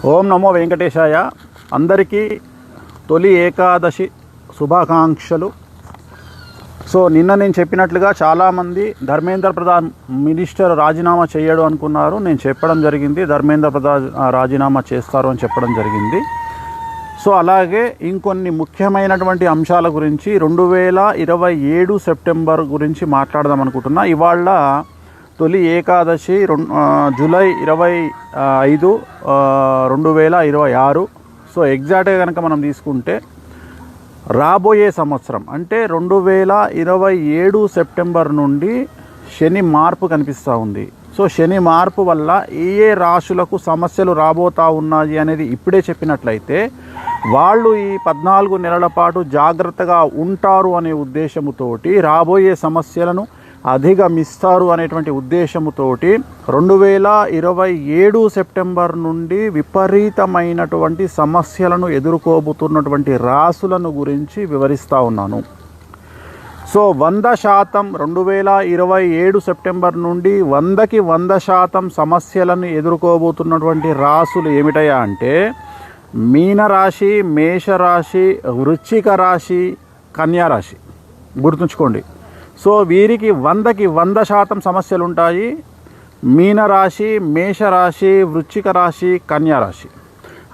ఓం నమో వెంకటేశాయ. అందరికీ తొలి ఏకాదశి శుభాకాంక్షలు. సో నిన్న నేను చెప్పినట్లుగా చాలామంది ధర్మేంద్ర ప్రధాన్ మినిస్టర్ రాజీనామా చేయడం అనుకున్నారు. నేను చెప్పడం జరిగింది, ధర్మేంద్ర ప్రధాన్ రాజీనామా చేస్తారు అని చెప్పడం జరిగింది. సో అలాగే ఇంకొన్ని ముఖ్యమైనటువంటి అంశాల గురించి 2027 సెప్టెంబర్ గురించి మాట్లాడదాం అనుకుంటున్నా. ఇవాళ తొలి ఏకాదశి జూలై 25, 2026. సో ఎగ్జాక్ట్గా కనుక మనం తీసుకుంటే రాబోయే సంవత్సరం అంటే 2027 సెప్టెంబర్ నుండి శని మార్పు కనిపిస్తూ ఉంది. సో శని మార్పు వల్ల ఏ రాశులకు సమస్యలు రాబోతూ ఉన్నాయి అనేది ఇప్పుడే చెప్పినట్లయితే వాళ్ళు ఈ 14 నెలల పాటు జాగ్రత్తగా ఉంటారు అనే ఉద్దేశముతోటి, రాబోయే సమస్యలను అధిగమిస్తారు అనేటువంటి ఉద్దేశముతోటి 2027 సెప్టెంబర్ నుండి విపరీతమైనటువంటి సమస్యలను ఎదుర్కోబోతున్నటువంటి రాశులను గురించి వివరిస్తూ ఉన్నాను. సో 100% 2027 సెప్టెంబర్ నుండి 100కి 100% సమస్యలను ఎదుర్కోబోతున్నటువంటి రాశులు ఏమిటయా అంటే మీనరాశి, మేషరాశి, వృశ్చిక రాశి, కన్యారాశి. గుర్తుంచుకోండి. సో వీరికి 100కి 100% సమస్యలు ఉంటాయి. మీనరాశి, మేషరాశి, వృశ్చిక రాశి, కన్యారాశి.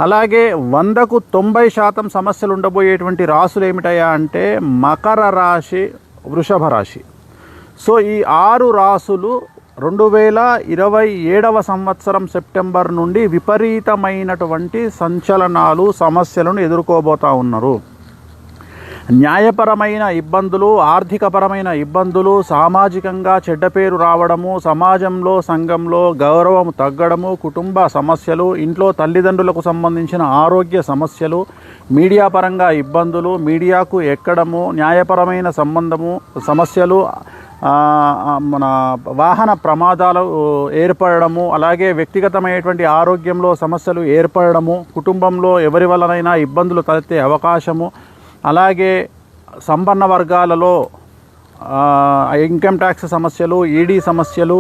అలాగే 100కు 90% సమస్యలు ఉండబోయేటువంటి రాశులు ఏమిటయా అంటే మకర రాశి, వృషభ రాశి. సో ఈ 6 రాశులు 2027 సంవత్సరం సెప్టెంబర్ నుండి విపరీతమైనటువంటి సంచలనాలు, సమస్యలను ఎదుర్కోబోతూ ఉన్నారు. న్యాయపరమైన ఇబ్బందులు, ఆర్థికపరమైన ఇబ్బందులు, సామాజికంగా చెడ్డ పేరు రావడము, సమాజంలో సంఘంలో గౌరవం తగ్గడము, కుటుంబ సమస్యలు, ఇంట్లో తల్లిదండ్రులకు సంబంధించిన ఆరోగ్య సమస్యలు, మీడియా పరంగా ఇబ్బందులు, మీడియాకు ఎక్కడము, న్యాయపరమైన సమస్యలు, మన వాహన ప్రమాదాలు ఏర్పడము, అలాగే వ్యక్తిగతమైనటువంటి ఆరోగ్యంలో సమస్యలు ఏర్పడము, కుటుంబంలో ఎవరి వలనైనా ఇబ్బందులు తలెత్తే అవకాశము, అలాగే సంపన్న వర్గాలలో ఇన్కమ్ ట్యాక్స్ సమస్యలు, ఈడీ సమస్యలు,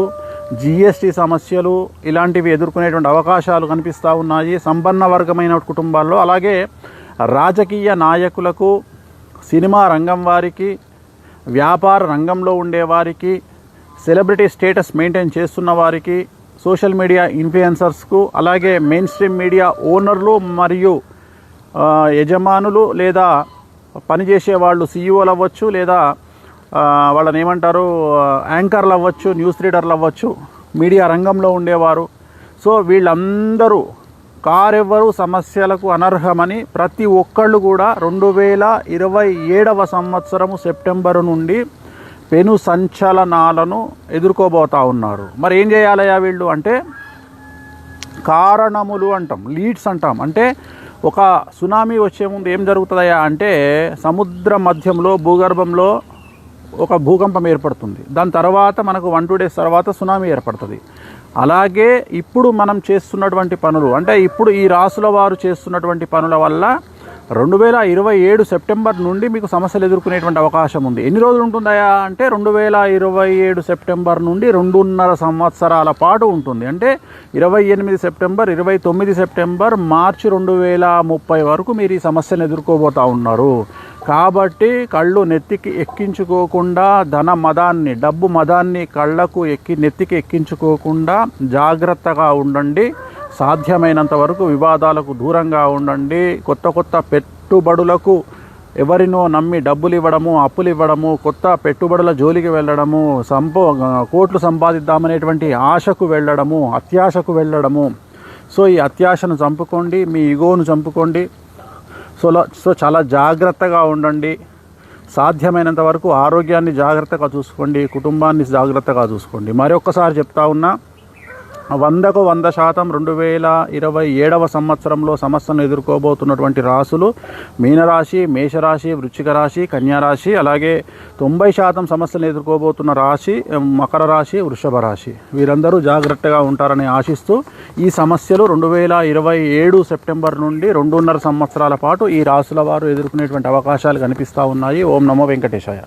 జిఎస్టీ సమస్యలు ఇలాంటివి ఎదుర్కొనేటువంటి అవకాశాలు కనిపిస్తూ ఉన్నాయి సంపన్న వర్గమైన కుటుంబాల్లో. అలాగే రాజకీయ నాయకులకు, సినిమా రంగం వారికి, వ్యాపార రంగంలో ఉండేవారికి, సెలబ్రిటీ స్టేటస్ మెయింటైన్ చేస్తున్న వారికి, సోషల్ మీడియా ఇన్ఫ్లుయెన్సర్స్కు, అలాగే మెయిన్ స్ట్రీమ్ మీడియా ఓనర్లు మరియు యజమానులు లేదా పనిచేసే వాళ్ళు సీఈఓలు అవ్వచ్చు, లేదా వాళ్ళని ఏమంటారు యాంకర్లు అవ్వచ్చు, న్యూస్ రీడర్లు అవ్వచ్చు, మీడియా రంగంలో ఉండేవారు. సో వీళ్ళందరూ కారెవ్వరు సమస్యలకు అనర్హమని ప్రతి ఒక్కళ్ళు కూడా 2027 సంవత్సరము సెప్టెంబరు నుండి పెను సంచలనాలను ఎదుర్కోబోతూ ఉన్నారు. మరి ఏం చేయాలయ్యా వీళ్ళు అంటే కారణములు అంటాం, లీడ్స్ అంటాం. అంటే ఒక సునామీ వచ్చే ముందు ఏం జరుగుతుందయా అంటే సముద్ర మధ్యంలో భూగర్భంలో ఒక భూకంపం ఏర్పడుతుంది. దాని తర్వాత మనకు 1-2 డేస్ తర్వాత సునామీ ఏర్పడుతుంది. అలాగే ఇప్పుడు మనం చేస్తున్నటువంటి పనులు అంటే ఇప్పుడు ఈ రాసుల వారు చేస్తున్నటువంటి పనుల వల్ల 2027 సెప్టెంబర్ నుండి మీకు సమస్యలు ఎదుర్కొనేటువంటి అవకాశం ఉంది. ఎన్ని రోజులు ఉంటుందయా అంటే 2027 సెప్టెంబర్ నుండి 2.5 సంవత్సరాల పాటు ఉంటుంది. అంటే 28 సెప్టెంబర్, 29 సెప్టెంబర్, మార్చి 2030 వరకు మీరు ఈ సమస్యను ఎదుర్కోబోతూ ఉన్నారు. కాబట్టి కళ్ళు నెత్తికి ఎక్కించుకోకుండా, ధన మదాన్ని, డబ్బు మదాన్ని కళ్ళకు నెత్తికి ఎక్కించుకోకుండా జాగ్రత్తగా ఉండండి. సాధ్యమైనంత వరకు వివాదాలకు దూరంగా ఉండండి. కొత్త పెట్టుబడులకు ఎవరినో నమ్మి డబ్బులు ఇవ్వడము, అప్పులు ఇవ్వడము, కొత్త పెట్టుబడుల జోలికి వెళ్ళడము, కోట్లు సంపాదిద్దామనేటువంటి ఆశకు వెళ్ళడము, అత్యాశకు వెళ్ళడము. సో ఈ అత్యాశను చంపుకోండి, మీ ఈగోను చంపుకోండి. సో చాలా జాగ్రత్తగా ఉండండి. సాధ్యమైనంత వరకు ఆరోగ్యాన్ని జాగ్రత్తగా చూసుకోండి, కుటుంబాన్ని జాగ్రత్తగా చూసుకోండి. మరొకసారి చెప్తా ఉన్నా 100కు 100% 2027 సంవత్సరంలో సమస్యను ఎదుర్కోబోతున్నటువంటి రాశులు మీనరాశి, మేషరాశి, వృశ్చిక రాశి, కన్యారాశి. అలాగే 90% సమస్యలను ఎదుర్కోబోతున్న రాశి మకర రాశి, వృషభ రాశి. వీరందరూ జాగ్రత్తగా ఉంటారని ఆశిస్తూ ఈ సమస్యలు 2027 సెప్టెంబర్ నుండి 2.5 సంవత్సరాల పాటు ఈ రాశుల వారు ఎదుర్కొనేటువంటి అవకాశాలు కనిపిస్తూ ఉన్నాయి. ఓం నమో వెంకటేశాయ.